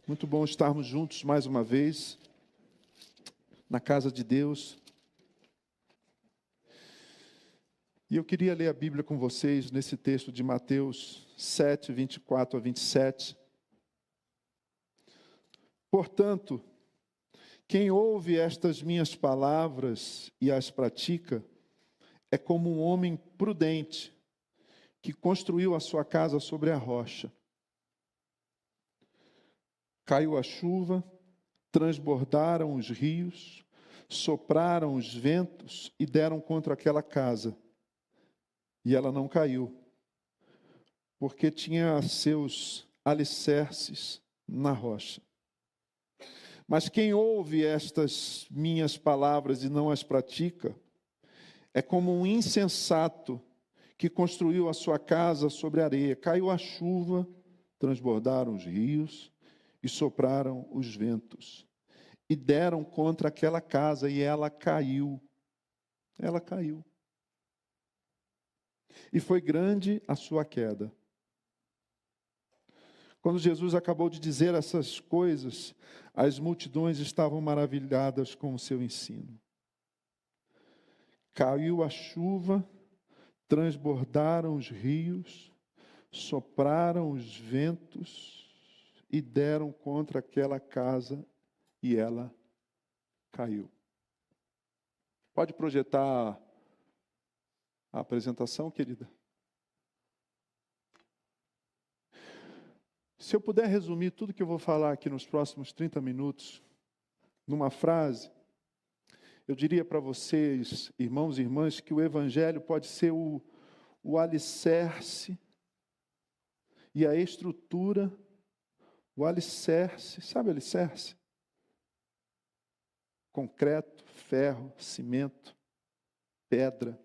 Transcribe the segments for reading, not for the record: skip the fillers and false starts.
Muito bom estarmos juntos mais uma vez, na casa de Deus. E eu queria ler a Bíblia com vocês nesse texto de Mateus 7, 24 a 27. Portanto, quem ouve estas minhas palavras e as pratica, é como um homem prudente, que construiu a sua casa sobre a rocha. Caiu a chuva, transbordaram os rios, sopraram os ventos e deram contra aquela casa. E ela não caiu, porque tinha seus alicerces na rocha. Mas quem ouve estas minhas palavras e não as pratica, é como um insensato que construiu a sua casa sobre a areia. Caiu a chuva, transbordaram os rios e sopraram os ventos. E deram contra aquela casa e ela caiu. Ela caiu. E foi grande a sua queda. Quando Jesus acabou de dizer essas coisas, as multidões estavam maravilhadas com o seu ensino. Caiu a chuva, transbordaram os rios, sopraram os ventos e deram contra aquela casa e ela caiu. Pode projetar a apresentação, querida? Se eu puder resumir tudo que eu vou falar aqui nos próximos 30 minutos, numa frase, eu diria para vocês, irmãos e irmãs, que o Evangelho pode ser o alicerce e a estrutura, o alicerce, sabe alicerce? Concreto, ferro, cimento, pedra.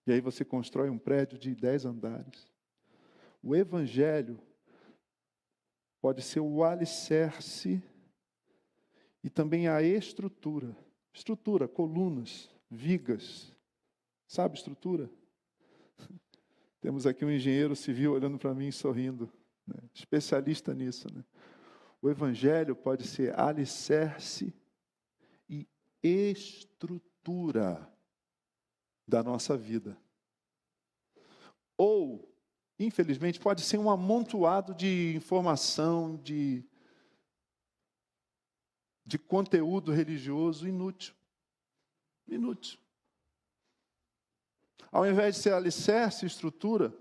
E aí você constrói um prédio de 10 andares. O Evangelho pode ser o alicerce e também a estrutura. Estrutura, colunas, vigas. Sabe estrutura? Temos aqui um engenheiro civil olhando para mim e sorrindo, né? Especialista nisso, né? O Evangelho pode ser alicerce e estrutura da nossa vida. Ou, infelizmente, pode ser um amontoado de informação, de conteúdo religioso inútil. Inútil. Ao invés de ser alicerce e estrutura,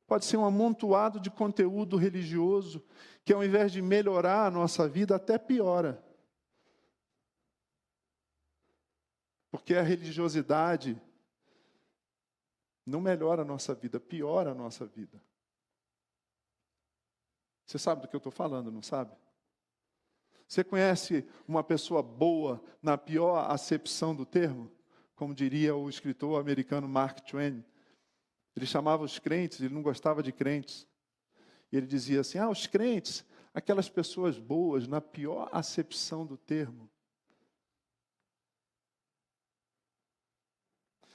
pode ser um amontoado de conteúdo religioso que, ao invés de melhorar a nossa vida, até piora. Porque a religiosidade não melhora a nossa vida, piora a nossa vida. Você sabe do que eu estou falando, não sabe? Você conhece uma pessoa boa na pior acepção do termo? Como diria o escritor americano Mark Twain. Ele chamava os crentes, ele não gostava de crentes. E ele dizia assim, os crentes, aquelas pessoas boas na pior acepção do termo.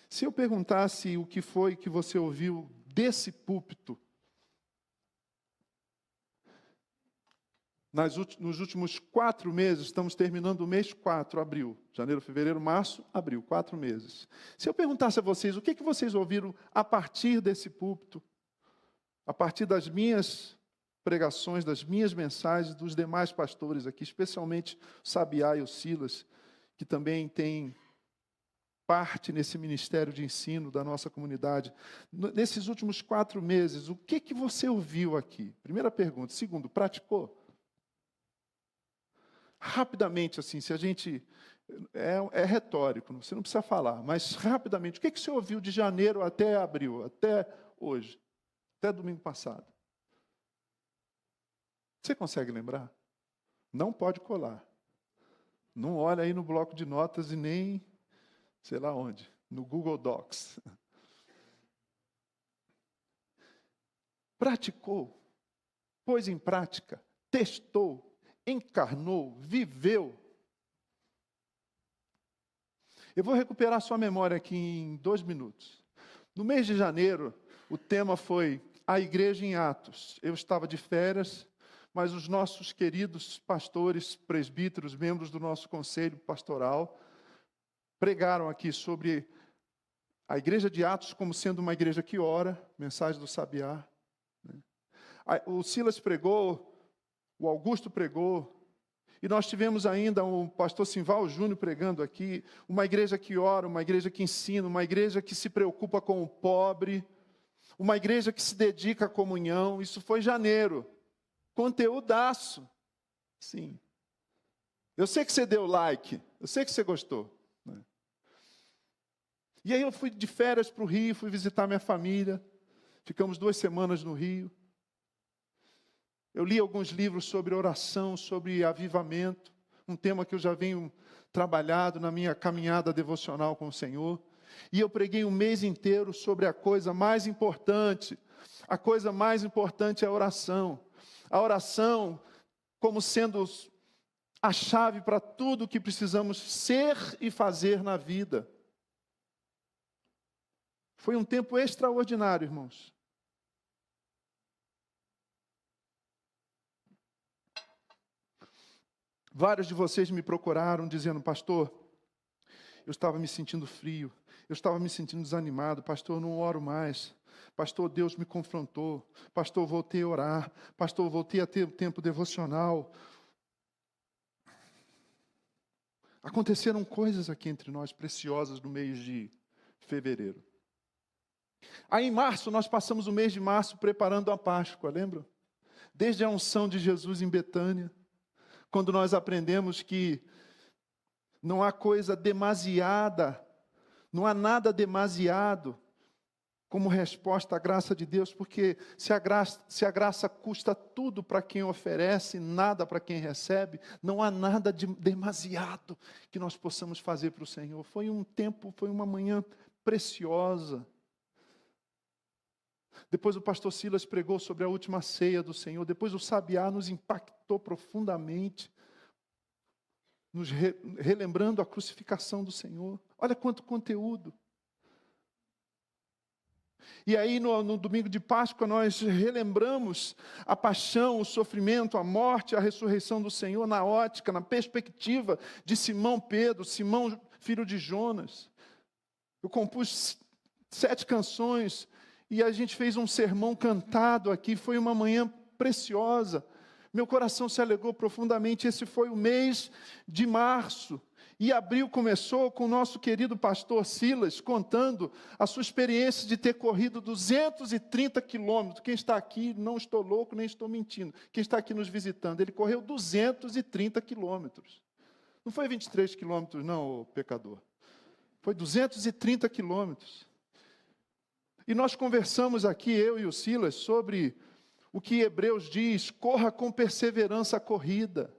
Se eu perguntasse o que foi que você ouviu desse púlpito, nos últimos 4 meses, estamos terminando o mês 4, abril. Janeiro, fevereiro, março, abril, 4 meses. Se eu perguntasse a vocês, o que vocês ouviram a partir desse púlpito, a partir das minhas pregações, das minhas mensagens, dos demais pastores aqui, especialmente o Sabiá e o Silas, que também têm parte nesse ministério de ensino da nossa comunidade. Nesses últimos 4 meses, o que você ouviu aqui? Primeira pergunta. Segundo, praticou? Rapidamente, assim, se a gente... É retórico, você não precisa falar, mas rapidamente, o que você ouviu de janeiro até abril, até hoje, até domingo passado? Você consegue lembrar? Não pode colar. Não olha aí no bloco de notas e nem... sei lá onde, no Google Docs. Praticou, pôs em prática, testou, encarnou, viveu. Eu vou recuperar sua memória aqui em 2 minutos. No mês de janeiro, o tema foi a igreja em Atos. Eu estava de férias, mas os nossos queridos pastores, presbíteros, membros do nosso conselho pastoral, pregaram aqui sobre a igreja de Atos como sendo uma igreja que ora, mensagem do Sabiá. O Silas pregou, o Augusto pregou, e nós tivemos ainda o pastor Simval Júnior pregando aqui, uma igreja que ora, uma igreja que ensina, uma igreja que se preocupa com o pobre, uma igreja que se dedica à comunhão. Isso foi em janeiro. Conteúdaço. Sim. Eu sei que você deu like, eu sei que você gostou. E aí eu fui de férias para o Rio, fui visitar minha família. Ficamos 2 semanas no Rio. Eu li alguns livros sobre oração, sobre avivamento, um tema que eu já venho trabalhado na minha caminhada devocional com o Senhor. E eu preguei um mês inteiro sobre a coisa mais importante. A coisa mais importante é a oração. A oração como sendo a chave para tudo o que precisamos ser e fazer na vida. Foi um tempo extraordinário, irmãos. Vários de vocês me procuraram dizendo: pastor, eu estava me sentindo frio, eu estava me sentindo desanimado, pastor, eu não oro mais. Pastor, Deus me confrontou. Pastor, voltei a orar. Pastor, voltei a ter tempo devocional. Aconteceram coisas aqui entre nós preciosas no mês de fevereiro. Aí em março, nós passamos o mês de março preparando a Páscoa, lembra? Desde a unção de Jesus em Betânia, quando nós aprendemos que não há coisa demasiada, não há nada demasiado como resposta à graça de Deus, porque se a graça custa tudo para quem oferece, nada para quem recebe, não há nada de demasiado que nós possamos fazer para o Senhor. Foi um tempo, foi uma manhã preciosa. Depois o pastor Silas pregou sobre a última ceia do Senhor. Depois o Sabiá nos impactou profundamente, nos relembrando a crucificação do Senhor. Olha quanto conteúdo. E aí no domingo de Páscoa nós relembramos a paixão, o sofrimento, a morte, a ressurreição do Senhor na ótica, na perspectiva de Simão Pedro, Simão filho de Jonas. Eu compus 7 canções e a gente fez um sermão cantado aqui. Foi uma manhã preciosa. Meu coração se alegrou profundamente. Esse foi o mês de março. E abril começou com o nosso querido pastor Silas contando a sua experiência de ter corrido 230 quilômetros. Quem está aqui, não estou louco, nem estou mentindo. Quem está aqui nos visitando, ele correu 230 quilômetros. Não foi 23 quilômetros não, ô pecador. Foi 230 quilômetros. E nós conversamos aqui, eu e o Silas, sobre o que Hebreus diz: corra com perseverança a corrida.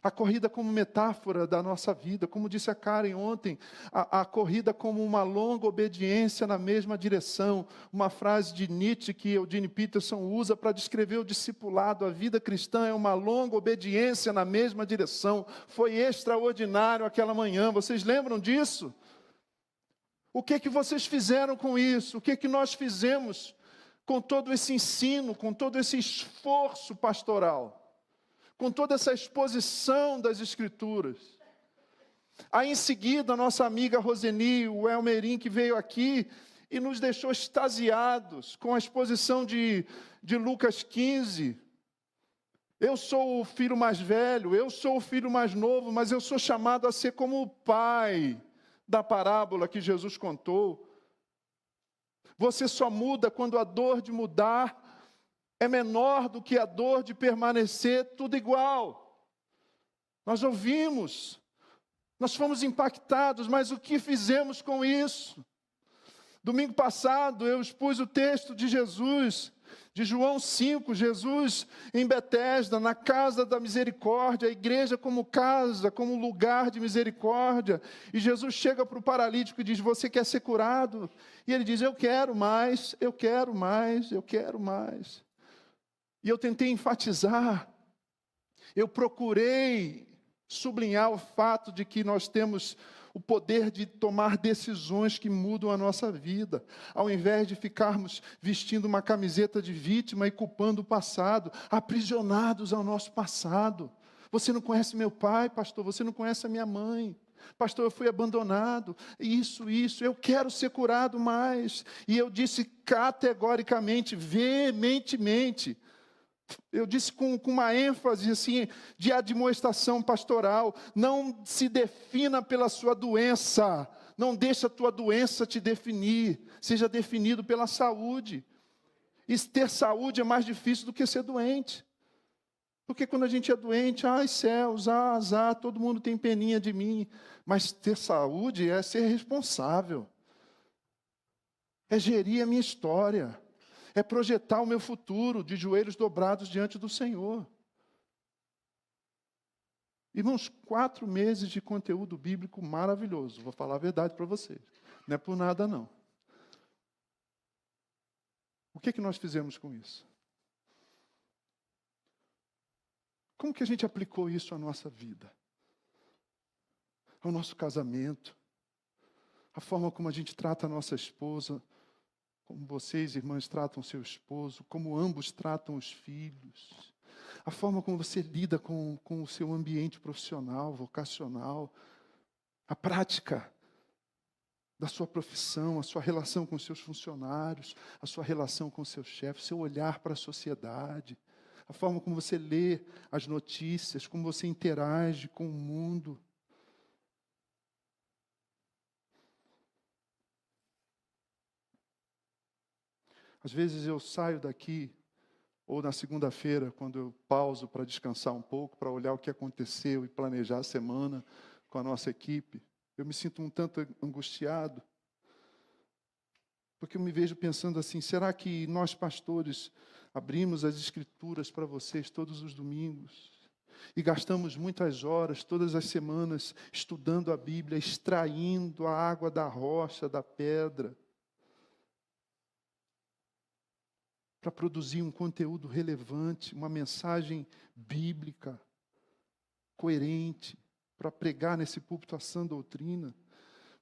A corrida como metáfora da nossa vida, como disse a Karen ontem, a corrida como uma longa obediência na mesma direção. Uma frase de Nietzsche que Eugene Peterson usa para descrever o discipulado. A vida cristã é uma longa obediência na mesma direção. Foi extraordinário aquela manhã, vocês lembram disso? O que vocês fizeram com isso? O que nós fizemos com todo esse ensino, com todo esse esforço pastoral? Com toda essa exposição das Escrituras. Aí em seguida, a nossa amiga Roseni, o Elmerim, que veio aqui e nos deixou extasiados com a exposição de Lucas 15. Eu sou o filho mais velho, eu sou o filho mais novo, mas eu sou chamado a ser como o pai da parábola que Jesus contou. Você só muda quando a dor de mudar é menor do que a dor de permanecer tudo igual. Nós ouvimos, nós fomos impactados, mas o que fizemos com isso? Domingo passado eu expus o texto de Jesus, de João 5, Jesus em Betesda, na casa da misericórdia, a igreja como casa, como lugar de misericórdia. E Jesus chega para o paralítico e diz: você quer ser curado? E ele diz: eu quero mais, eu quero mais, eu quero mais. E eu tentei enfatizar, eu procurei sublinhar o fato de que nós temos o poder de tomar decisões que mudam a nossa vida, ao invés de ficarmos vestindo uma camiseta de vítima e culpando o passado, aprisionados ao nosso passado. Você não conhece meu pai, pastor, você não conhece a minha mãe. Pastor, eu fui abandonado, isso, eu quero ser curado mais. E eu disse categoricamente, veementemente, eu disse com uma ênfase assim, de admoestação pastoral, não se defina pela sua doença, não deixa a tua doença te definir, seja definido pela saúde. E ter saúde é mais difícil do que ser doente. Porque quando a gente é doente, ai céus, azar, todo mundo tem peninha de mim. Mas ter saúde é ser responsável. É gerir a minha história. É projetar o meu futuro de joelhos dobrados diante do Senhor. Irmãos, 4 meses de conteúdo bíblico maravilhoso. Vou falar a verdade para vocês. Não é por nada, não. O que nós fizemos com isso? Como que a gente aplicou isso à nossa vida? Ao nosso casamento? A forma como a gente trata a nossa esposa? Como vocês, irmãs, tratam seu esposo? Como ambos tratam os filhos? A forma como você lida com o seu ambiente profissional, vocacional? A prática da sua profissão, a sua relação com os seus funcionários, a sua relação com o seu chefe, seu olhar para a sociedade? A forma como você lê as notícias, como você interage com o mundo. Às vezes eu saio daqui, ou na segunda-feira, quando eu pauso para descansar um pouco, para olhar o que aconteceu e planejar a semana com a nossa equipe, eu me sinto um tanto angustiado, porque eu me vejo pensando assim, será que nós pastores abrimos as Escrituras para vocês todos os domingos e gastamos muitas horas, todas as semanas, estudando a Bíblia, extraindo a água da rocha, da pedra, para produzir um conteúdo relevante, uma mensagem bíblica, coerente, para pregar nesse púlpito a sã doutrina?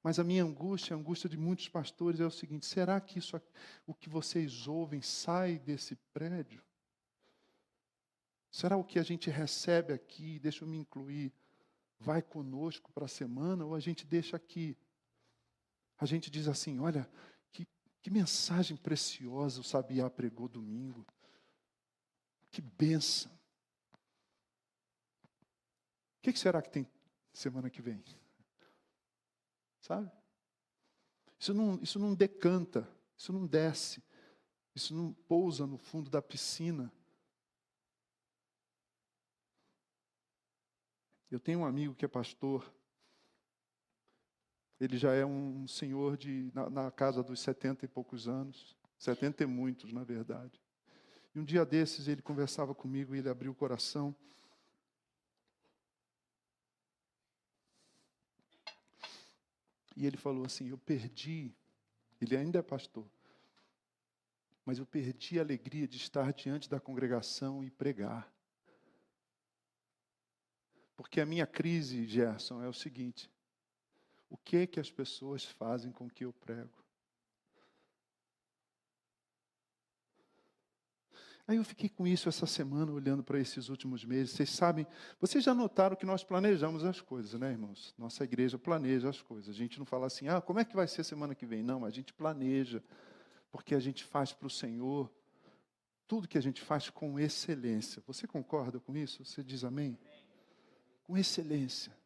Mas a minha angústia, a angústia de muitos pastores é o seguinte, será que isso, o que vocês ouvem sai desse prédio? Será o que a gente recebe aqui, deixa eu me incluir, vai conosco para a semana, ou a gente deixa aqui? A gente diz assim, olha, que mensagem preciosa o Sabiá pregou domingo. Que bênção. O que será que tem semana que vem? Sabe? Isso não decanta, isso não desce, isso não pousa no fundo da piscina. Eu tenho um amigo que é pastor, ele já é um senhor na casa dos 70 e poucos anos, 70 e muitos, na verdade. E um dia desses ele conversava comigo e ele abriu o coração. E ele falou assim, eu perdi, ele ainda é pastor, mas eu perdi a alegria de estar diante da congregação e pregar. Porque a minha crise, Gerson, é o seguinte, o que é que as pessoas fazem com o que eu prego? Aí eu fiquei com isso essa semana, olhando para esses últimos meses. Vocês sabem, vocês já notaram que nós planejamos as coisas, né, irmãos? Nossa igreja planeja as coisas. A gente não fala assim, como é que vai ser semana que vem? Não, a gente planeja, porque a gente faz para o Senhor tudo que a gente faz com excelência. Você concorda com isso? Você diz amém? Com excelência.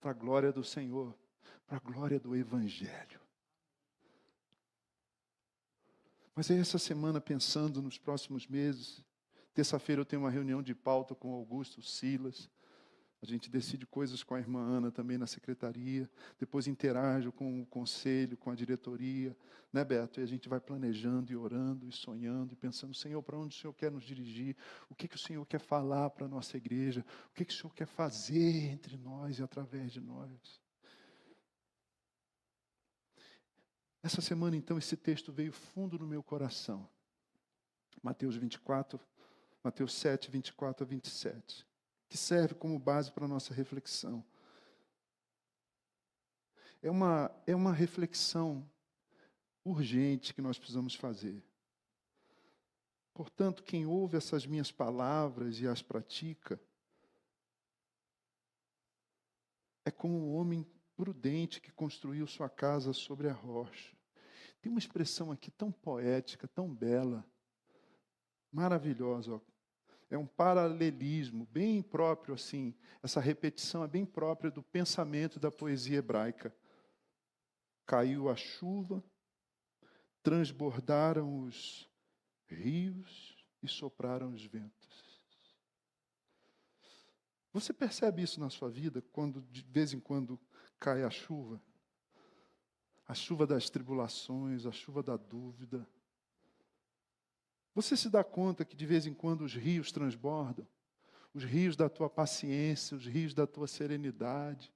Para a glória do Senhor, para a glória do Evangelho. Mas aí essa semana, pensando nos próximos meses, terça-feira eu tenho uma reunião de pauta com Augusto, Silas, a gente decide coisas com a irmã Ana também na secretaria, depois interajo com o conselho, com a diretoria, né, Beto? E a gente vai planejando e orando e sonhando e pensando, Senhor, para onde o Senhor quer nos dirigir? O que o Senhor quer falar para a nossa igreja? O que o Senhor quer fazer entre nós e através de nós? Essa semana, então, esse texto veio fundo no meu coração. Mateus 7, 24 a 27. Que serve como base para a nossa reflexão. é uma reflexão urgente que nós precisamos fazer. Portanto, quem ouve essas minhas palavras e as pratica, é como um homem prudente que construiu sua casa sobre a rocha. Tem uma expressão aqui tão poética, tão bela, maravilhosa. Ó. É um paralelismo bem próprio, assim. Essa repetição é bem própria do pensamento da poesia hebraica. Caiu a chuva, transbordaram os rios e sopraram os ventos. Você percebe isso na sua vida, quando de vez em quando cai a chuva? A chuva das tribulações, a chuva da dúvida. Você se dá conta que de vez em quando os rios transbordam? Os rios da tua paciência, os rios da tua serenidade,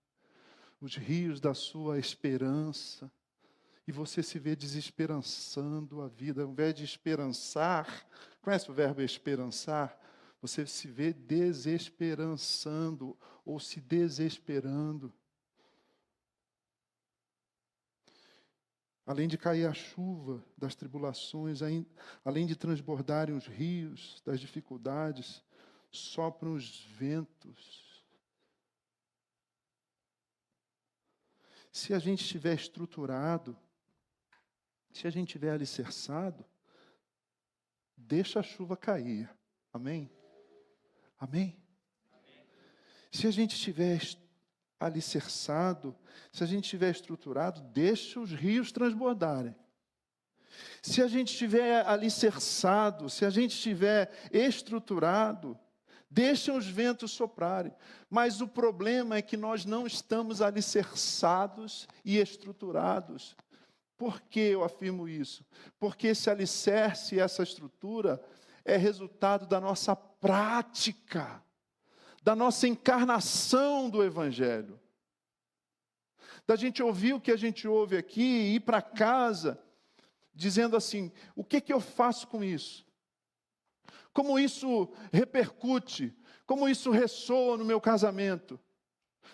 os rios da sua esperança. E você se vê desesperançando a vida. Ao invés de esperançar, conhece o verbo esperançar? Você se vê desesperançando ou se desesperando. Além de cair a chuva das tribulações, além de transbordarem os rios das dificuldades, sopram os ventos. Se a gente estiver estruturado, se a gente estiver alicerçado, deixa a chuva cair. Amém? Amém? Se a gente estiver alicerçado, se a gente estiver estruturado, deixa os rios transbordarem. Se a gente estiver alicerçado, se a gente estiver estruturado, deixa os ventos soprarem. Mas o problema é que nós não estamos alicerçados e estruturados. Por que eu afirmo isso? Porque esse alicerce e essa estrutura é resultado da nossa prática, da nossa encarnação do Evangelho. Da gente ouvir o que a gente ouve aqui e ir para casa dizendo assim, o que eu faço com isso? Como isso repercute? Como isso ressoa no meu casamento?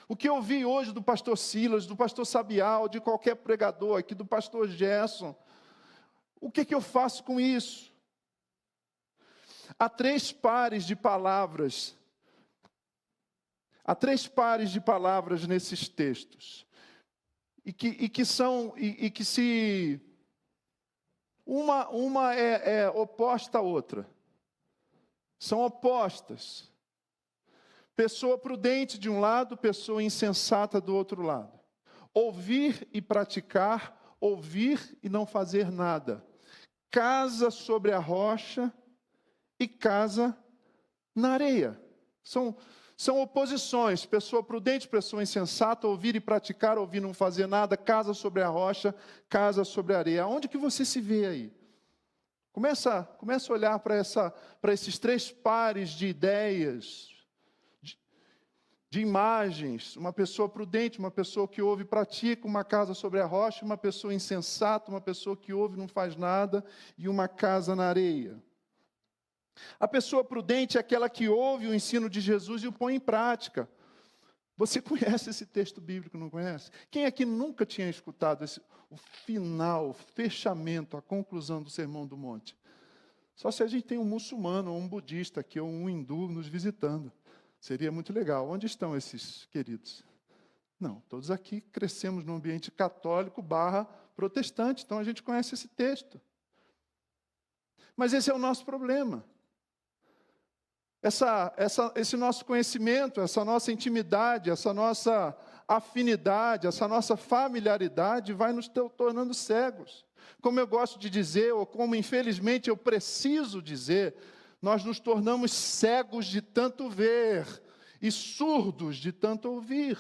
O que eu ouvi hoje do pastor Silas, do pastor Sabial, de qualquer pregador aqui, do pastor Gerson, o que eu faço com isso? Há três pares de palavras nesses textos. Uma é oposta à outra. São opostas. Pessoa prudente de um lado, pessoa insensata do outro lado. Ouvir e praticar, ouvir e não fazer nada. Casa sobre a rocha e casa na areia. São oposições. Pessoa prudente, pessoa insensata, ouvir e praticar, ouvir e não fazer nada. Casa sobre a rocha, casa sobre a areia. Onde que você se vê aí? Começa a olhar para esses três pares de ideias, de imagens. Uma pessoa prudente, uma pessoa que ouve e pratica, uma casa sobre a rocha, uma pessoa insensata, uma pessoa que ouve e não faz nada, e uma casa na areia. A pessoa prudente é aquela que ouve o ensino de Jesus e o põe em prática. Você conhece esse texto bíblico, não conhece? Quem aqui nunca tinha escutado o final, o fechamento, a conclusão do Sermão do Monte? Só se a gente tem um muçulmano, ou um budista aqui, ou um hindu nos visitando. Seria muito legal. Onde estão esses queridos? Não, todos aqui crescemos num ambiente católico / protestante, então a gente conhece esse texto. Mas esse é o nosso problema. Esse nosso conhecimento, essa nossa intimidade, essa nossa afinidade, essa nossa familiaridade vai nos tornando cegos. Como eu gosto de dizer, ou como infelizmente eu preciso dizer, nós nos tornamos cegos de tanto ver e surdos de tanto ouvir.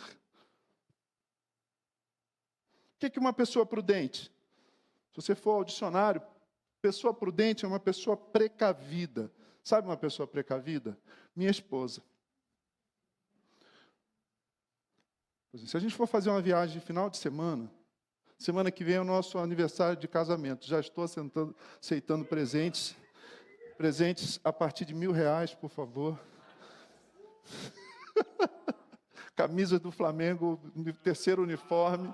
O que é uma pessoa prudente? Se você for ao dicionário, pessoa prudente é uma pessoa precavida. Sabe uma pessoa precavida? Minha esposa. Se a gente for fazer uma viagem de final de semana, semana que vem é o nosso aniversário de casamento. Já estou aceitando presentes. Presentes a partir de R$1.000, por favor. Camisa do Flamengo, terceiro uniforme.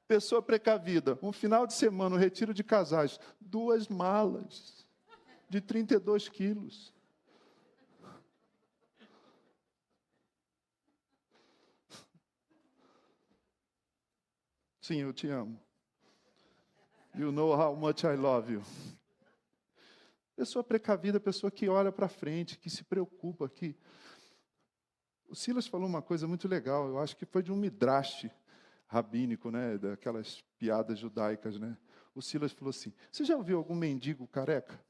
Pessoa precavida. Um final de semana, um retiro de casais. 2 malas de 32 quilos. Sim, eu te amo. You know how much I love you. Pessoa precavida, pessoa que olha para frente, que se preocupa. O Silas falou uma coisa muito legal, eu acho que foi de um midrash rabínico, né, daquelas piadas judaicas, né? O Silas falou assim: você já ouviu algum mendigo careca?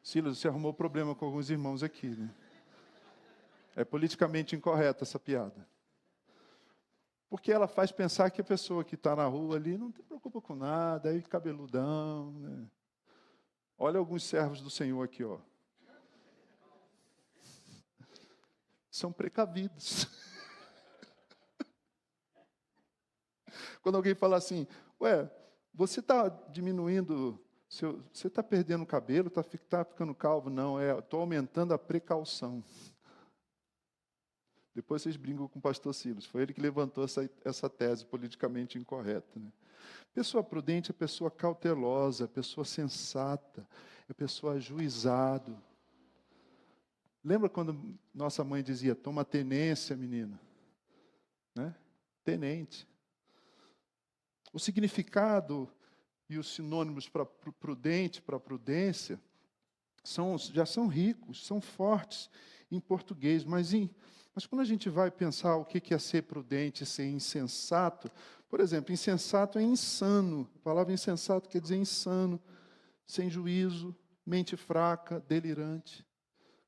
Silas, você arrumou problema com alguns irmãos aqui, né? É politicamente incorreta essa piada. Porque ela faz pensar que a pessoa que está na rua ali não se preocupa com nada, aí cabeludão, né? Olha alguns servos do Senhor aqui, ó. São precavidos. Quando alguém fala assim, ué, você está diminuindo, você está perdendo cabelo, está ficando calvo? Não, estou aumentando a precaução. Depois vocês brincam com o pastor Silas. Foi ele que levantou essa tese politicamente incorreta, né? Pessoa prudente é pessoa cautelosa, é pessoa sensata, é pessoa ajuizado. Lembra quando nossa mãe dizia, toma tenência, menina? Né? Tenente. O significado e os sinônimos para prudente, para prudência, já são ricos, são fortes em português, mas quando a gente vai pensar o que é ser prudente e ser insensato, por exemplo, insensato é insano. A palavra insensato quer dizer insano, sem juízo, mente fraca, delirante.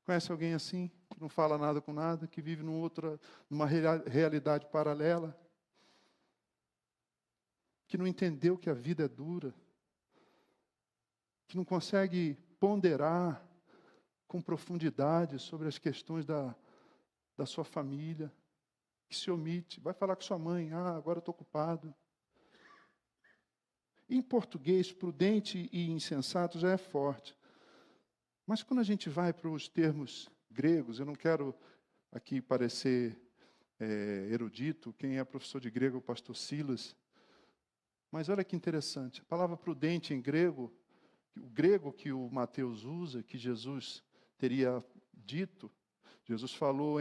Conhece alguém assim? Que não fala nada com nada, que vive numa realidade paralela? Que não entendeu que a vida é dura? Que não consegue ponderar com profundidade sobre as questões da sua família? Que se omite, vai falar com sua mãe, agora eu estou ocupado. Em português, prudente e insensato já é forte. Mas quando a gente vai para os termos gregos, eu não quero aqui parecer erudito, quem é professor de grego é o pastor Silas, mas olha que interessante, a palavra prudente em grego, o grego que o Mateus usa, que Jesus teria dito, Jesus falou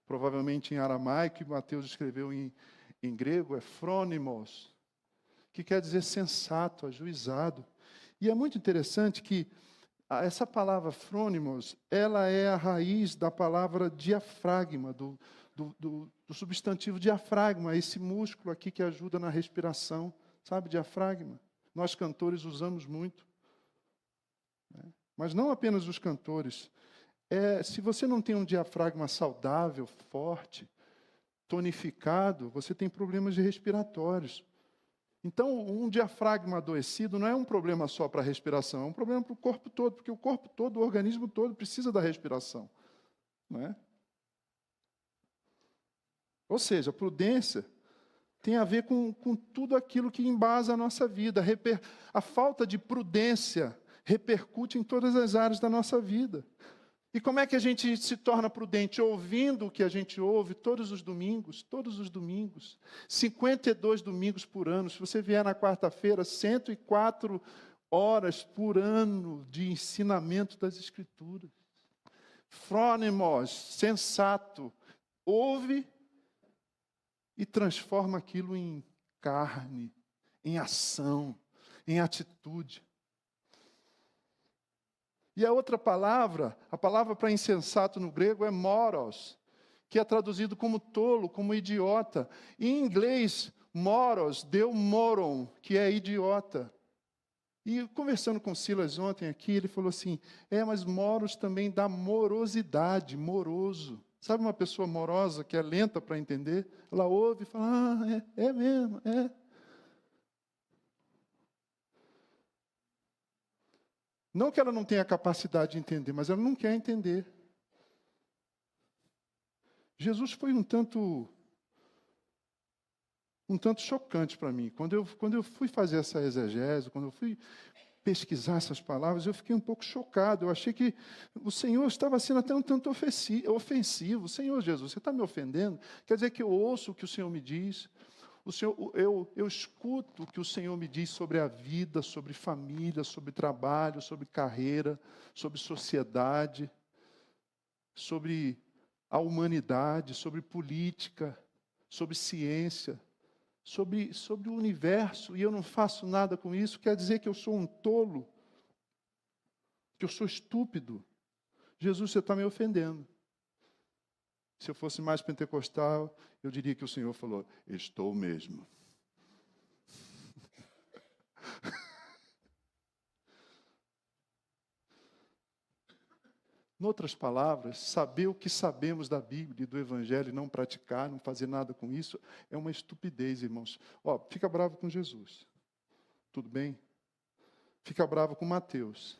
provavelmente em aramaico, e Mateus escreveu em grego, é frônimos, que quer dizer sensato, ajuizado. E é muito interessante que essa palavra frônimos, ela é a raiz da palavra diafragma, do substantivo diafragma, esse músculo aqui que ajuda na respiração, sabe, diafragma? Nós cantores usamos muito, né? Mas não apenas os cantores. Se você não tem um diafragma saudável, forte, tonificado, você tem problemas respiratórios. Então, um diafragma adoecido não é um problema só para a respiração, é um problema para o corpo todo, porque o corpo todo, o organismo todo precisa da respiração, não é? Ou seja, a prudência tem a ver com tudo aquilo que embasa a nossa vida. A falta de prudência repercute em todas as áreas da nossa vida. E como é que a gente se torna prudente? Ouvindo o que a gente ouve todos os domingos, 52 domingos por ano. Se você vier na quarta-feira, 104 horas por ano de ensinamento das Escrituras. Frônimos, sensato, ouve e transforma aquilo em carne, em ação, em atitude. E a outra palavra, a palavra para insensato no grego é moros, que é traduzido como tolo, como idiota. Em inglês, moros deu moron, que é idiota. E conversando com Silas ontem aqui, ele falou assim, mas moros também dá morosidade, moroso. Sabe uma pessoa morosa que é lenta para entender? Ela ouve e fala, é mesmo, é. Não que ela não tenha capacidade de entender, mas ela não quer entender. Jesus foi um tanto chocante para mim. Quando eu fui fazer essa exegese, quando eu fui pesquisar essas palavras, eu fiquei um pouco chocado. Eu achei que o Senhor estava sendo até um tanto ofensivo. Senhor Jesus, você está me ofendendo? Quer dizer que eu ouço o que o Senhor me diz? Eu escuto o que o Senhor me diz sobre a vida, sobre família, sobre trabalho, sobre carreira, sobre sociedade, sobre a humanidade, sobre política, sobre ciência, sobre o universo, e eu não faço nada com isso. Quer dizer que eu sou um tolo, que eu sou estúpido. Jesus, você está me ofendendo. Se eu fosse mais pentecostal, eu diria que o Senhor falou, estou mesmo. Em outras palavras, saber o que sabemos da Bíblia e do Evangelho e não praticar, não fazer nada com isso, é uma estupidez, irmãos. Fica bravo com Jesus. Tudo bem? Fica bravo com Mateus.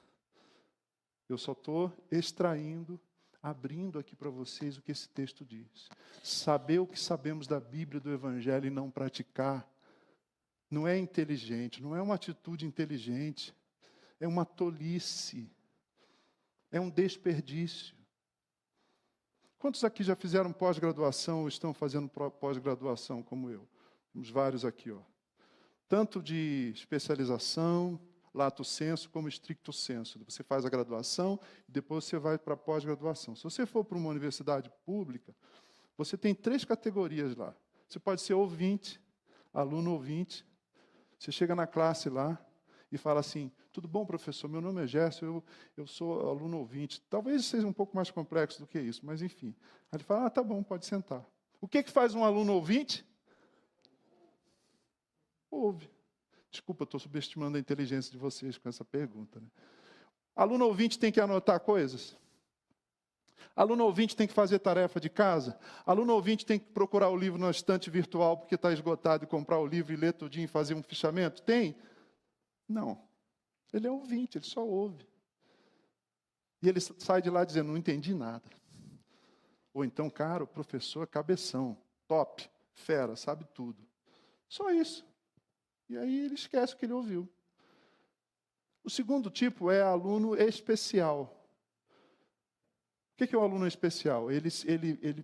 Eu só estou extraindo, abrindo aqui para vocês o que esse texto diz. Saber o que sabemos da Bíblia e do Evangelho e não praticar, não é inteligente, não é uma atitude inteligente, é uma tolice, é um desperdício. Quantos aqui já fizeram pós-graduação ou estão fazendo pós-graduação como eu? Temos vários aqui, tanto de especialização, lato sensu, como stricto sensu. Você faz a graduação e depois você vai para a pós-graduação. Se você for para uma universidade pública, você tem 3 categorias lá. Você pode ser ouvinte, aluno ouvinte. Você chega na classe lá e fala assim, tudo bom, professor? Meu nome é Gerson, eu sou aluno ouvinte. Talvez seja um pouco mais complexo do que isso, mas enfim. Aí ele fala, tá bom, pode sentar. O que faz um aluno ouvinte? Ouve. Desculpa, estou subestimando a inteligência de vocês com essa pergunta. Né? Aluno ouvinte tem que anotar coisas? Aluno ouvinte tem que fazer tarefa de casa? Aluno ouvinte tem que procurar o livro na estante virtual porque está esgotado e comprar o livro e ler tudinho e fazer um fichamento? Tem? Não. Ele é ouvinte, ele só ouve. E ele sai de lá dizendo, não entendi nada. Ou então, cara, o professor é cabeção, top, fera, sabe tudo. Só isso. E aí ele esquece o que ele ouviu. O segundo tipo é aluno especial. O que é o aluno especial? Ele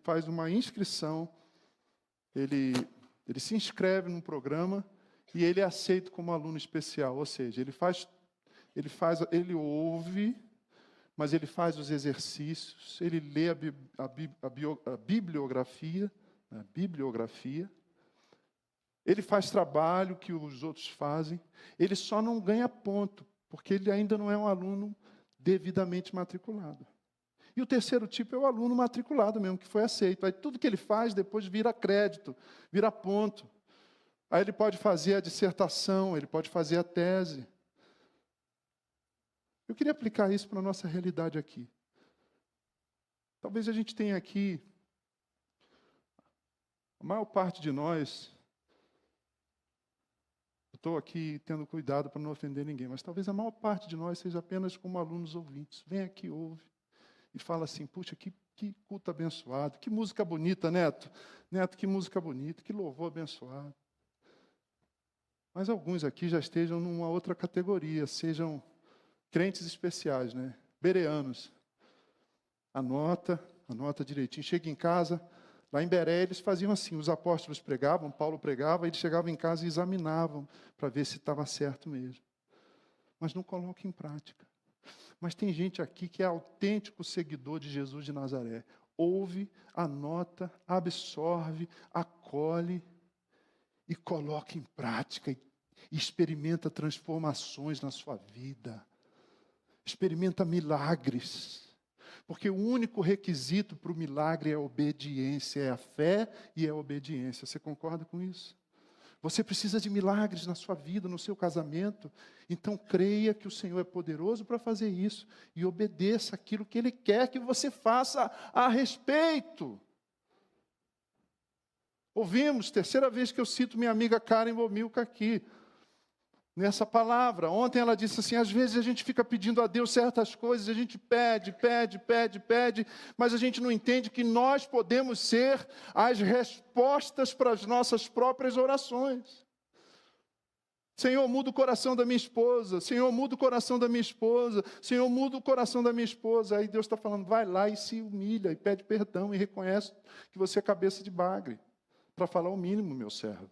faz uma inscrição, ele se inscreve num programa e ele é aceito como aluno especial. Ou seja, ele ouve, mas ele faz os exercícios, ele lê a bibliografia, ele faz trabalho que os outros fazem, ele só não ganha ponto, porque ele ainda não é um aluno devidamente matriculado. E o terceiro tipo é o aluno matriculado mesmo, que foi aceito. Aí tudo que ele faz depois vira crédito, vira ponto. Aí ele pode fazer a dissertação, ele pode fazer a tese. Eu queria aplicar isso para a nossa realidade aqui. Talvez a gente tenha aqui, a maior parte de nós, estou aqui tendo cuidado para não ofender ninguém, mas talvez a maior parte de nós seja apenas como alunos ouvintes. Vem aqui, ouve, e fala assim, puxa, que culto abençoado, que música bonita, Neto. Neto, que música bonita, que louvor abençoado. Mas alguns aqui já estejam numa outra categoria, sejam crentes especiais, né? Bereanos. Anota direitinho. Chega em casa, lá em Beré eles faziam assim, os apóstolos pregavam, Paulo pregava, eles chegavam em casa e examinavam para ver se estava certo mesmo. Mas não coloca em prática. Mas tem gente aqui que é autêntico seguidor de Jesus de Nazaré. Ouve, anota, absorve, acolhe e coloca em prática e experimenta transformações na sua vida. Experimenta milagres. Porque o único requisito para o milagre é a obediência, é a fé e é a obediência. Você concorda com isso? Você precisa de milagres na sua vida, no seu casamento. Então creia que o Senhor é poderoso para fazer isso e obedeça aquilo que Ele quer que você faça a respeito. Ouvimos, terceira vez que eu cito minha amiga Karen Bomilca aqui, nessa palavra. Ontem ela disse assim, às vezes a gente fica pedindo a Deus certas coisas, a gente pede, mas a gente não entende que nós podemos ser as respostas para as nossas próprias orações. Senhor, muda o coração da minha esposa. Senhor, muda o coração da minha esposa. Senhor, muda o coração da minha esposa. Aí Deus está falando, vai lá e se humilha, e pede perdão, e reconhece que você é cabeça de bagre. Para falar o mínimo, meu servo.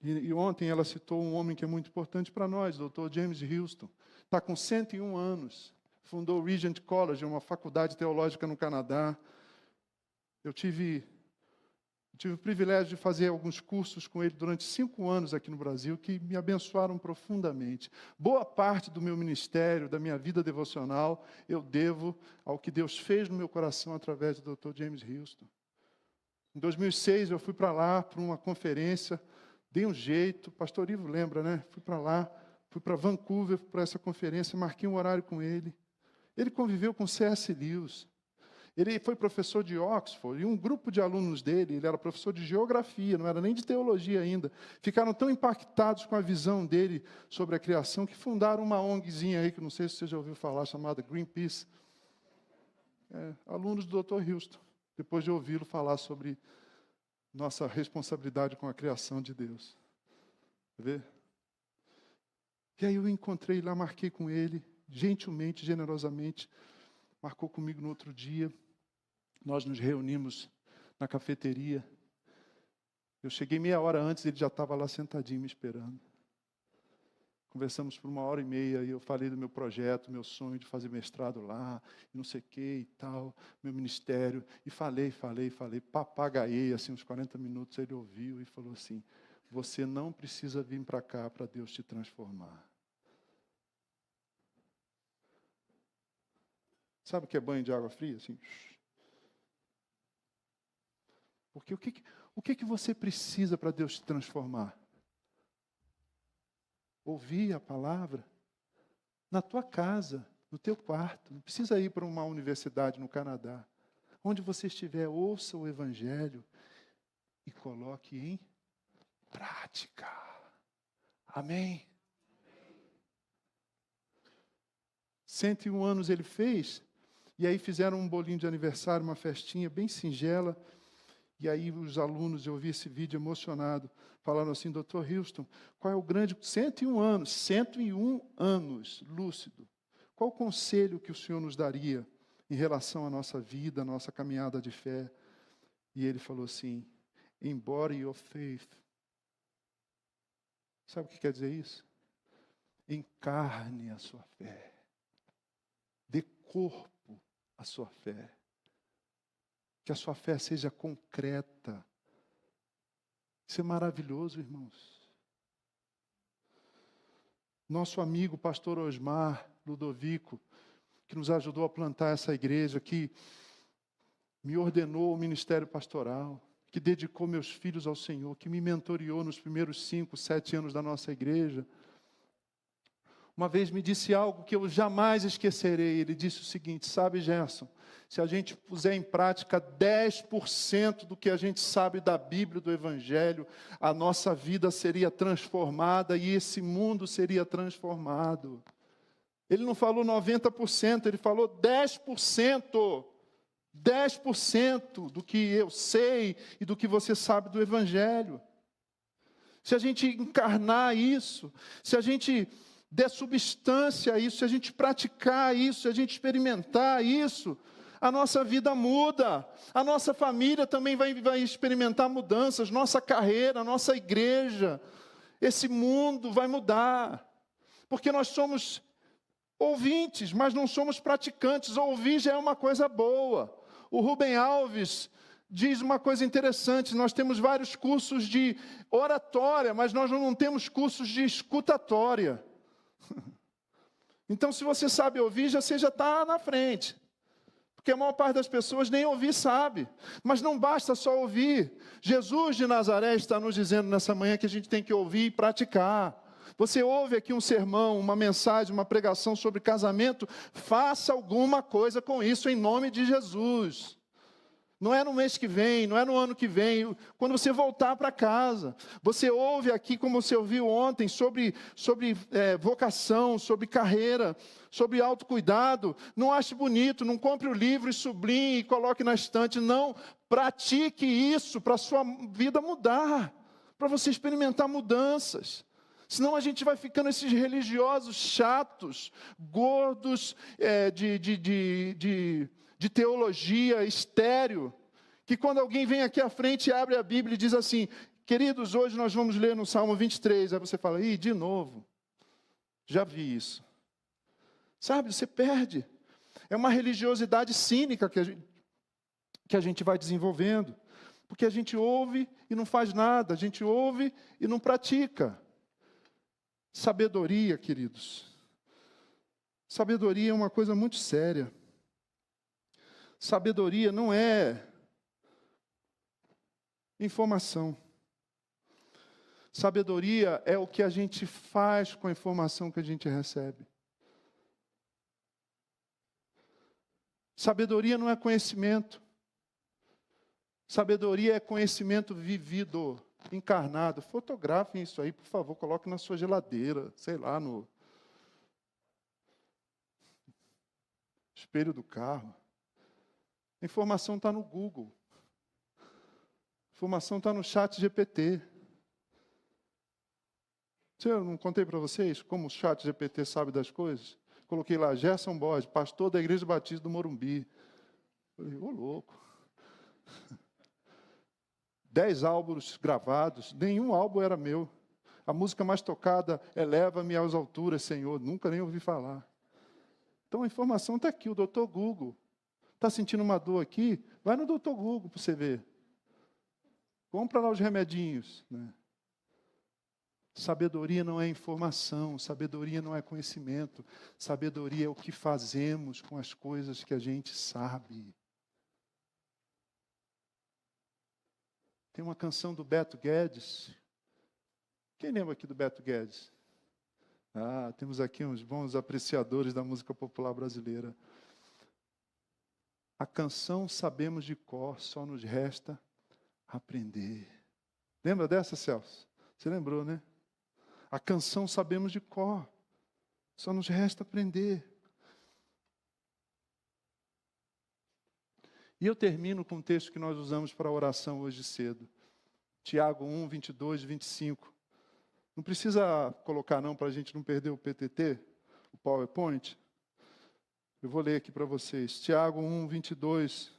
E ontem ela citou um homem que é muito importante para nós, o Dr. James Houston. Está com 101 anos. Fundou o Regent College, uma faculdade teológica no Canadá. Eu tive o privilégio de fazer alguns cursos com ele durante 5 anos aqui no Brasil, que me abençoaram profundamente. Boa parte do meu ministério, da minha vida devocional, eu devo ao que Deus fez no meu coração através do Dr. James Houston. Em 2006, eu fui para lá, para uma conferência, dei um jeito, pastor Ivo lembra, né? Fui para lá, fui para Vancouver para essa conferência, marquei um horário com ele. Ele conviveu com C.S. Lewis. Ele foi professor de Oxford, e um grupo de alunos dele, ele era professor de geografia, não era nem de teologia ainda, ficaram tão impactados com a visão dele sobre a criação, que fundaram uma ONGzinha aí, que não sei se você já ouviu falar, chamada Greenpeace. Alunos do Dr. Houston, depois de ouvi-lo falar sobre nossa responsabilidade com a criação de Deus. Quer ver? E aí eu encontrei lá, marquei com ele, gentilmente, generosamente, marcou comigo no outro dia. Nós nos reunimos na cafeteria. Eu cheguei meia hora antes, ele já estava lá sentadinho me esperando. Conversamos por 1h30 e eu falei do meu projeto, meu sonho de fazer mestrado lá, e não sei o que e tal, meu ministério. E falei, papagaiei assim uns 40 minutos, ele ouviu e falou assim, você não precisa vir para cá para Deus te transformar. Sabe o que é banho de água fria? Assim. Porque o que você precisa para Deus te transformar? Ouvir a palavra na tua casa, no teu quarto. Não precisa ir para uma universidade no Canadá. Onde você estiver, ouça o Evangelho e coloque em prática. Amém? 101 anos ele fez. E aí fizeram um bolinho de aniversário, uma festinha bem singela. E aí os alunos, eu vi esse vídeo emocionado, falaram assim, Dr. Houston, qual é o grande... 101 anos, lúcido. Qual o conselho que o Senhor nos daria em relação à nossa vida, à nossa caminhada de fé? E ele falou assim, embody your faith. Sabe o que quer dizer isso? Encarne a sua fé. Dê corpo a sua fé. Que a sua fé seja concreta. Isso é maravilhoso, irmãos. Nosso amigo, pastor Osmar Ludovico, que nos ajudou a plantar essa igreja, que me ordenou o ministério pastoral, que dedicou meus filhos ao Senhor, que me mentoreou nos primeiros 5, 7 anos da nossa igreja, uma vez me disse algo que eu jamais esquecerei. Ele disse o seguinte, sabe, Gerson, se a gente puser em prática 10% do que a gente sabe da Bíblia, do Evangelho, a nossa vida seria transformada e esse mundo seria transformado. Ele não falou 90%, ele falou 10%. 10% do que eu sei e do que você sabe do Evangelho. Se a gente encarnar isso, se a gente der substância a isso, se a gente praticar isso, se a gente experimentar isso, a nossa vida muda, a nossa família também vai experimentar mudanças, nossa carreira, nossa igreja, esse mundo vai mudar, porque nós somos ouvintes, mas não somos praticantes. Ouvir já é uma coisa boa. O Rubem Alves diz uma coisa interessante, nós temos vários cursos de oratória, mas nós não temos cursos de escutatória. Então, se você sabe ouvir, você já está na frente. Porque a maior parte das pessoas nem ouvir sabe. Mas não basta só ouvir. Jesus de Nazaré está nos dizendo nessa manhã que a gente tem que ouvir e praticar. Você ouve aqui um sermão, uma mensagem, uma pregação sobre casamento, faça alguma coisa com isso em nome de Jesus. Não é no mês que vem, não é no ano que vem. Quando você voltar para casa, você ouve aqui, como você ouviu ontem, sobre vocação, sobre carreira, sobre autocuidado. Não ache bonito, não compre o livro e sublinhe e coloque na estante. Não, pratique isso para a sua vida mudar, para você experimentar mudanças. Senão a gente vai ficando esses religiosos chatos, gordos, de teologia estéril, que quando alguém vem aqui à frente e abre a Bíblia e diz assim: queridos, hoje nós vamos ler no Salmo 23. Aí você fala: ih, de novo, já vi isso. Sabe, você perde. É uma religiosidade cínica que a gente vai desenvolvendo, porque a gente ouve e não faz nada, a gente ouve e não pratica. Sabedoria, queridos. Sabedoria é uma coisa muito séria. Sabedoria não é informação. Sabedoria é o que a gente faz com a informação que a gente recebe. Sabedoria não é conhecimento. Sabedoria é conhecimento vivido, encarnado. Fotografem isso aí, por favor, coloque na sua geladeira, sei lá, no espelho do carro. A informação está no Google. A informação está no chat GPT. Eu não contei para vocês como o chat GPT sabe das coisas? Coloquei lá, Gerson Borges, pastor da Igreja Batista do Morumbi. Falei, ô louco. 10 álbuns gravados, nenhum álbum era meu. A música mais tocada é Leva-me às alturas, Senhor. Nunca nem ouvi falar. Então a informação está aqui, o Dr. Google. Está sentindo uma dor aqui? Vai no Dr. Google para você ver. Compra lá os remedinhos. Né? Sabedoria não é informação, sabedoria não é conhecimento. Sabedoria é o que fazemos com as coisas que a gente sabe. Tem uma canção do Beto Guedes. Quem lembra aqui do Beto Guedes? Ah, temos aqui uns bons apreciadores da música popular brasileira. A canção sabemos de cor, só nos resta aprender. Lembra dessa, Celso? Você lembrou, né? A canção sabemos de cor, só nos resta aprender. E eu termino com um texto que nós usamos para a oração hoje cedo. Tiago 1, 22 e 25. Não precisa colocar não, para a gente não perder o PTT, o PowerPoint. Eu vou ler aqui para vocês. Tiago 1, 22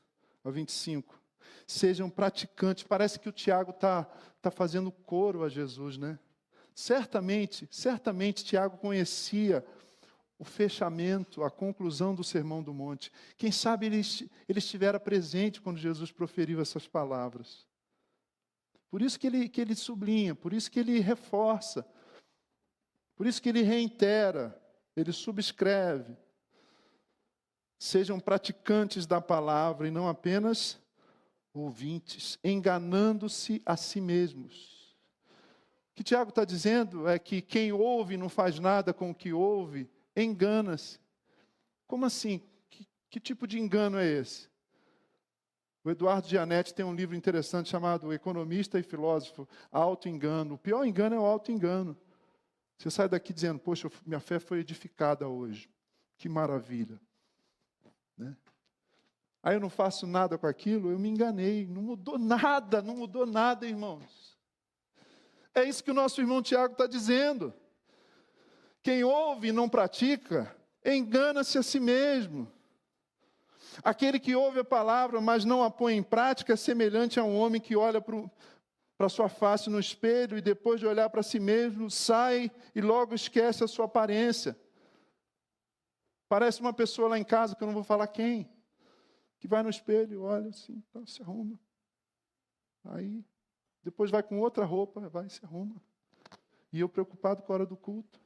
a 25. Sejam praticantes. Parece que o Tiago está fazendo coro a Jesus, né? Certamente, Tiago conhecia o fechamento, a conclusão do Sermão do Monte. Quem sabe ele estivera presente quando Jesus proferiu essas palavras. Por isso que ele sublinha, por isso que ele reforça, por isso que ele reitera, ele subscreve. Sejam praticantes da palavra e não apenas ouvintes, enganando-se a si mesmos. O que Tiago está dizendo é que quem ouve e não faz nada com o que ouve, engana-se. Como assim? Que tipo de engano é esse? O Eduardo Gianetti tem um livro interessante chamado O Economista e Filósofo, Auto-engano. O pior engano é o auto-engano. Você sai daqui dizendo, poxa, minha fé foi edificada hoje. Que maravilha. Né? Aí eu não faço nada com aquilo, eu me enganei. Não mudou nada, irmãos. É isso que o nosso irmão Tiago está dizendo. Quem ouve e não pratica, engana-se a si mesmo. Aquele que ouve a palavra, mas não a põe em prática, é semelhante a um homem que olha para sua face no espelho e depois de olhar para si mesmo, sai e logo esquece a sua aparência. Parece uma pessoa lá em casa, que eu não vou falar quem, que vai no espelho, olha assim, se arruma. Aí, depois vai com outra roupa, vai e se arruma. E eu preocupado com a hora do culto.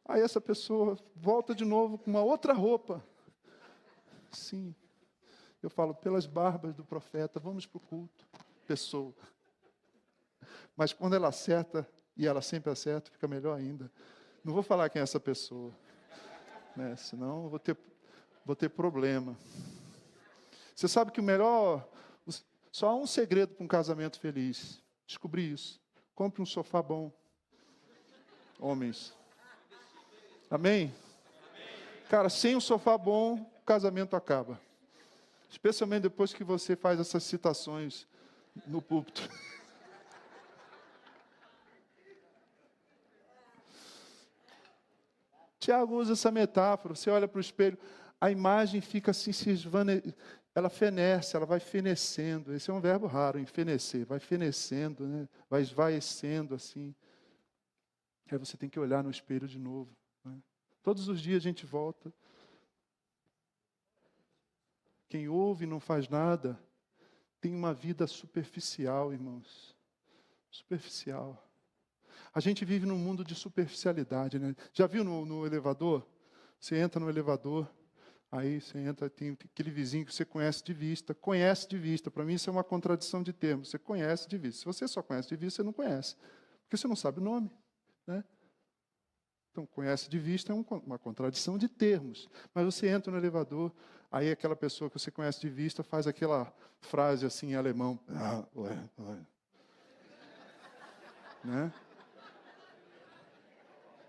Aí essa pessoa volta de novo com uma outra roupa. Sim. Eu falo, pelas barbas do profeta, vamos para o culto. Pessoa. Mas quando ela acerta, e ela sempre acerta, fica melhor ainda. Não vou falar quem é essa pessoa. Né? Senão eu vou ter problema. Você sabe que só há um segredo para um casamento feliz. Descobri isso. Compre um sofá bom. Homens. Amém? Cara, sem um sofá bom, o casamento acaba. Especialmente depois que você faz essas citações no púlpito. Tiago usa essa metáfora. Você olha para o espelho, a imagem fica assim, ela fenece, ela vai fenecendo. Esse é um verbo raro, enfenecer. Vai fenecendo, né? Vai esvaecendo assim. Aí você tem que olhar no espelho de novo. Né? Todos os dias a gente volta. Quem ouve e não faz nada, tem uma vida superficial, irmãos. Superficial. A gente vive num mundo de superficialidade, né? Já viu no elevador? Você entra no elevador, aí você entra, tem aquele vizinho que você conhece de vista. Conhece de vista. Para mim isso é uma contradição de termos. Você conhece de vista. Se você só conhece de vista, você não conhece. Porque você não sabe o nome, né? Então, conhece de vista é uma contradição de termos. Mas você entra no elevador, aí aquela pessoa que você conhece de vista faz aquela frase assim em alemão. Ah, ué. Né?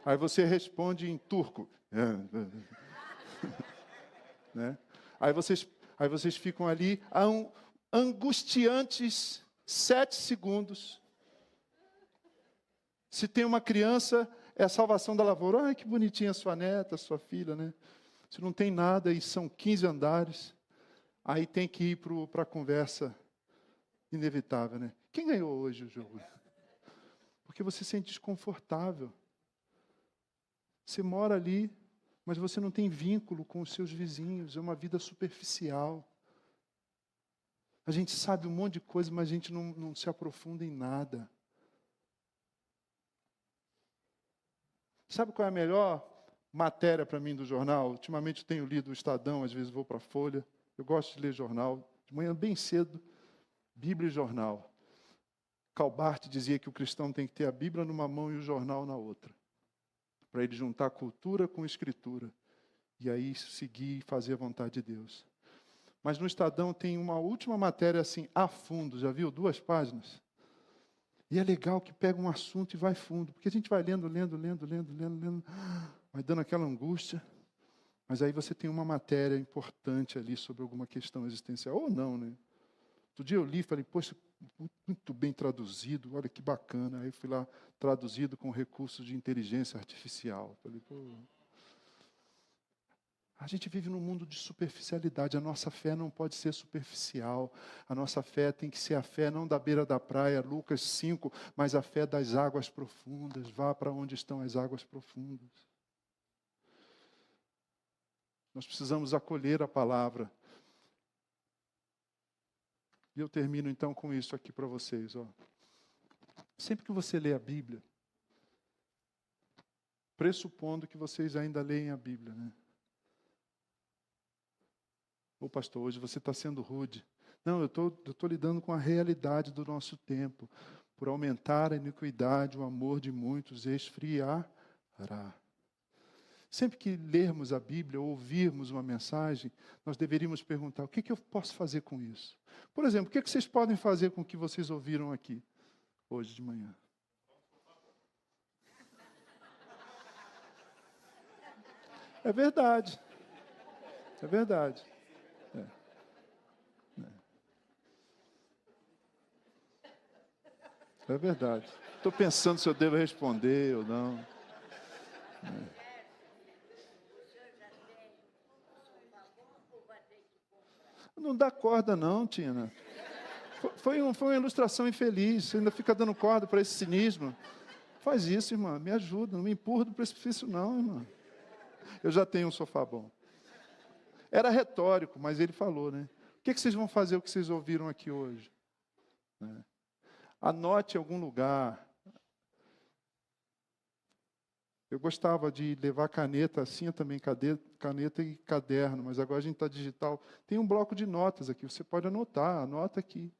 Aí você responde em turco. Né? Aí vocês ficam ali angustiantes 7 segundos. Se tem uma criança, é a salvação da lavoura. Ai, que bonitinha a sua neta, a sua filha, né? Se não tem nada e são 15 andares, aí tem que ir para a conversa inevitável, né? Quem ganhou hoje o jogo? Porque você se sente desconfortável. Você mora ali, mas você não tem vínculo com os seus vizinhos. É uma vida superficial. A gente sabe um monte de coisa, mas a gente não se aprofunda em nada. Sabe qual é a melhor matéria para mim do jornal? Ultimamente eu tenho lido o Estadão, às vezes vou para a Folha. Eu gosto de ler jornal. De manhã, bem cedo, Bíblia e jornal. Calbart dizia que o cristão tem que ter a Bíblia numa mão e o jornal na outra. Para ele juntar cultura com escritura. E aí seguir e fazer a vontade de Deus. Mas no Estadão tem uma última matéria assim, a fundo. Já viu? 2 páginas. E é legal que pega um assunto e vai fundo. Porque a gente vai lendo, vai dando aquela angústia. Mas aí você tem uma matéria importante ali sobre alguma questão existencial. Ou não, né? Outro dia eu li e falei, poxa, muito bem traduzido, olha que bacana. Aí fui lá, traduzido com recursos de inteligência artificial. Falei, pô. A gente vive num mundo de superficialidade. A nossa fé não pode ser superficial. A nossa fé tem que ser a fé não da beira da praia, Lucas 5, mas a fé das águas profundas. Vá para onde estão as águas profundas. Nós precisamos acolher a palavra. E eu termino então com isso aqui para vocês. Ó. Sempre que você lê a Bíblia, pressupondo que vocês ainda leem a Bíblia, né? Ô pastor, hoje você está sendo rude. Não, eu estou lidando com a realidade do nosso tempo. Por aumentar a iniquidade, o amor de muitos esfriará. Sempre que lermos a Bíblia ou ouvirmos uma mensagem, nós deveríamos perguntar, o que eu posso fazer com isso? Por exemplo, o que vocês podem fazer com o que vocês ouviram aqui, hoje de manhã? É verdade. É verdade. É verdade. Estou pensando se eu devo responder ou não. Não dá corda não, Tina. Foi uma ilustração infeliz. Você ainda fica dando corda para esse cinismo. Faz isso, irmã. Me ajuda. Não me empurra do precipício não, irmã. Eu já tenho um sofá bom. Era retórico, mas ele falou, né? O que vocês vão fazer o que vocês ouviram aqui hoje? Né? Anote em algum lugar. Eu gostava de levar caneta, assim também, caneta e caderno, mas agora a gente está digital. Tem um bloco de notas aqui, você pode anotar, anota aqui.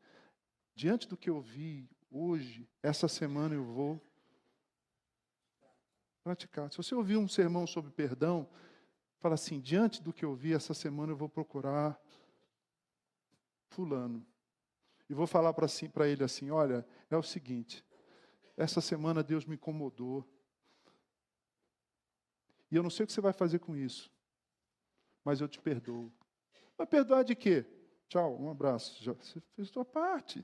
Diante do que eu vi hoje, essa semana eu vou praticar. Se você ouvir um sermão sobre perdão, fala assim, diante do que eu vi essa semana eu vou procurar fulano. E vou falar para ele assim, olha, é o seguinte, essa semana Deus me incomodou. E eu não sei o que você vai fazer com isso, mas eu te perdoo. Vai perdoar de quê? Tchau, um abraço. Já, você fez a sua parte.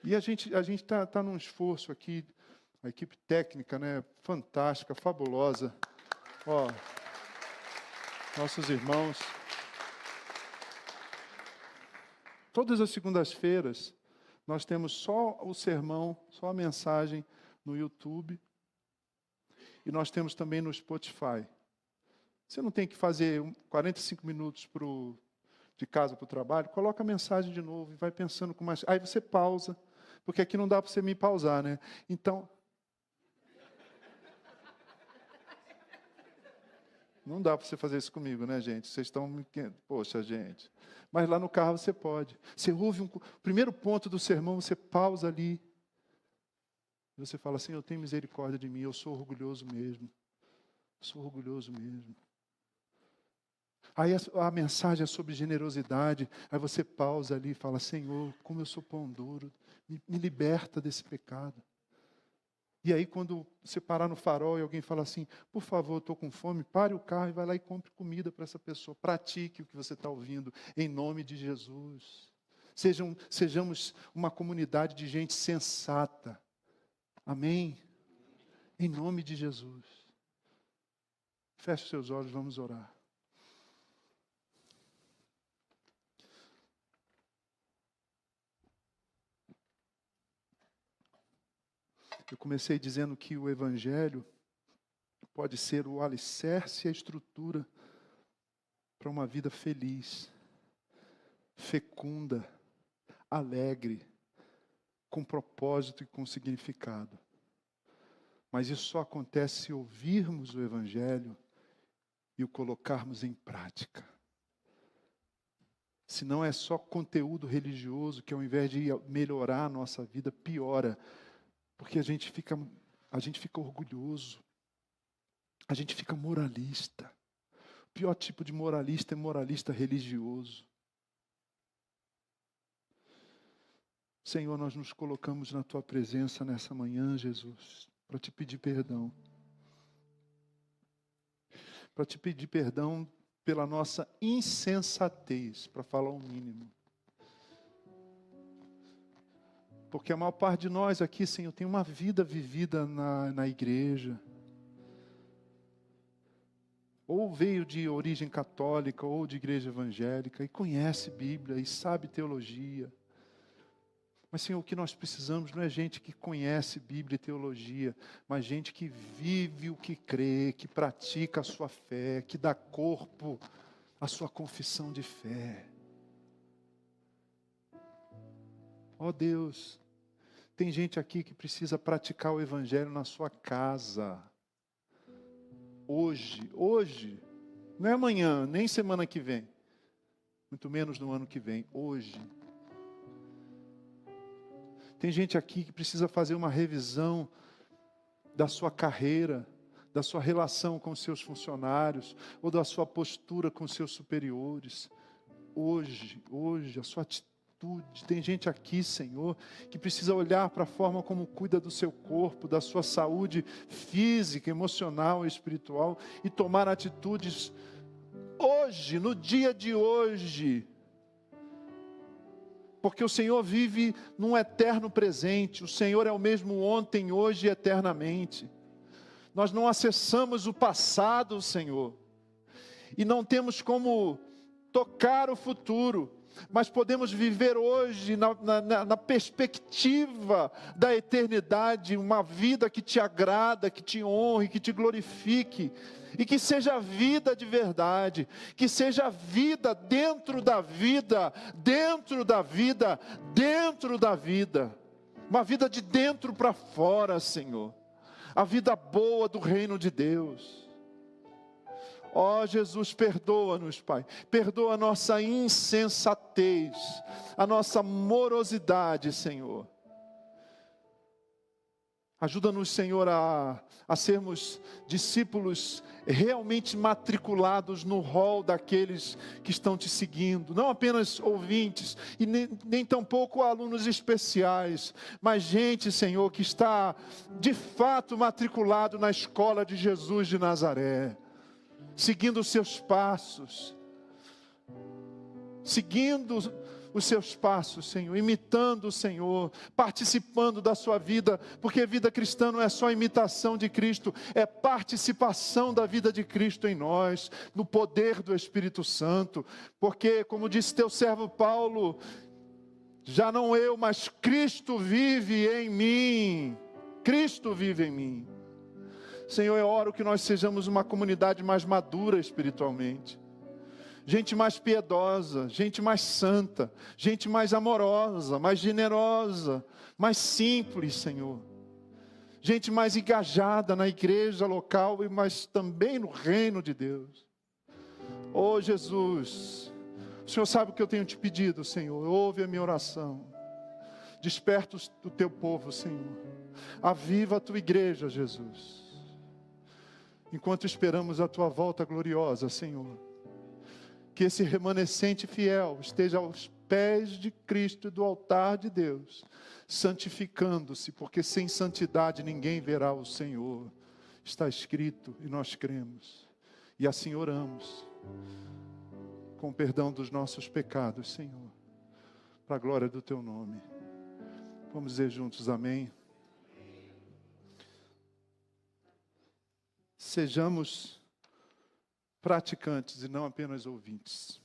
E a gente tá num esforço aqui, a equipe técnica, né, fantástica, fabulosa. Ó, nossos irmãos. Todas as segundas-feiras, nós temos só o sermão, só a mensagem no YouTube. E nós temos também no Spotify. Você não tem que fazer 45 minutos de casa para o trabalho, coloca a mensagem de novo e vai pensando com mais. Aí você pausa, porque aqui não dá para você me pausar, né? Então, não dá para você fazer isso comigo, né, gente? Vocês estão... Poxa, gente. Mas lá no carro você pode. Você ouve o primeiro ponto do sermão, você pausa ali. E você fala assim, eu tenho misericórdia de mim, eu sou orgulhoso mesmo. Sou orgulhoso mesmo. Aí a mensagem é sobre generosidade. Aí você pausa ali e fala, Senhor, como eu sou pão duro, me liberta desse pecado. E aí quando você parar no farol e alguém fala assim, por favor, estou com fome, pare o carro e vai lá e compre comida para essa pessoa. Pratique o que você está ouvindo, em nome de Jesus. Sejamos uma comunidade de gente sensata. Amém? Em nome de Jesus. Feche os seus olhos, vamos orar. Eu comecei dizendo que o Evangelho pode ser o alicerce e a estrutura para uma vida feliz, fecunda, alegre, com propósito e com significado. Mas isso só acontece se ouvirmos o Evangelho e o colocarmos em prática. Se não é só conteúdo religioso que ao invés de melhorar a nossa vida, piora. Porque a gente fica orgulhoso. A gente fica moralista. O pior tipo de moralista é moralista religioso. Senhor, nós nos colocamos na Tua presença nessa manhã, Jesus, para Te pedir perdão. Para Te pedir perdão pela nossa insensatez, para falar o mínimo. Porque a maior parte de nós aqui, Senhor, tem uma vida vivida na igreja. Ou veio de origem católica, ou de igreja evangélica, e conhece Bíblia, e sabe teologia. Mas, Senhor, o que nós precisamos não é gente que conhece Bíblia e teologia, mas gente que vive o que crê, que pratica a sua fé, que dá corpo à sua confissão de fé. Ó Deus, tem gente aqui que precisa praticar o Evangelho na sua casa. Hoje, não é amanhã, nem semana que vem, muito menos no ano que vem, hoje. Tem gente aqui que precisa fazer uma revisão da sua carreira, da sua relação com os seus funcionários, ou da sua postura com os seus superiores. Hoje, a sua atitude. Tem gente aqui, Senhor, que precisa olhar para a forma como cuida do seu corpo, da sua saúde física, emocional e espiritual, e tomar atitudes hoje, no dia de hoje. Porque o Senhor vive num eterno presente, o Senhor é o mesmo ontem, hoje e eternamente. Nós não acessamos o passado, Senhor, e não temos como tocar o futuro, mas podemos viver hoje na perspectiva da eternidade, uma vida que te agrada, que te honre, que te glorifique, e que seja vida de verdade, que seja vida dentro da vida, dentro da vida, dentro da vida, uma vida de dentro para fora, Senhor, a vida boa do reino de Deus. Ó Jesus, perdoa-nos, Pai. Perdoa a nossa insensatez, a nossa morosidade, Senhor. Ajuda-nos, Senhor, a sermos discípulos realmente matriculados no rol daqueles que estão te seguindo. Não apenas ouvintes e nem tampouco alunos especiais, mas gente, Senhor, que está de fato matriculado na escola de Jesus de Nazaré, seguindo os seus passos, Senhor, imitando o Senhor, participando da sua vida, porque a vida cristã não é só imitação de Cristo, é participação da vida de Cristo em nós, no poder do Espírito Santo, porque, como disse teu servo Paulo, já não eu, mas Cristo vive em mim, Cristo vive em mim. Senhor, eu oro que nós sejamos uma comunidade mais madura espiritualmente, gente mais piedosa, gente mais santa, gente mais amorosa, mais generosa, mais simples, Senhor. Gente mais engajada na igreja local, mas também no reino de Deus. Oh Jesus, o Senhor sabe o que eu tenho te pedido, Senhor. Ouve a minha oração. Desperta o teu povo, Senhor. Aviva a tua igreja, Jesus. Enquanto esperamos a tua volta gloriosa, Senhor. Que esse remanescente fiel esteja aos pés de Cristo e do altar de Deus, santificando-se, porque sem santidade ninguém verá o Senhor. Está escrito e nós cremos. E assim oramos, com o perdão dos nossos pecados, Senhor, para a glória do teu nome. Vamos dizer juntos amém. Sejamos praticantes e não apenas ouvintes.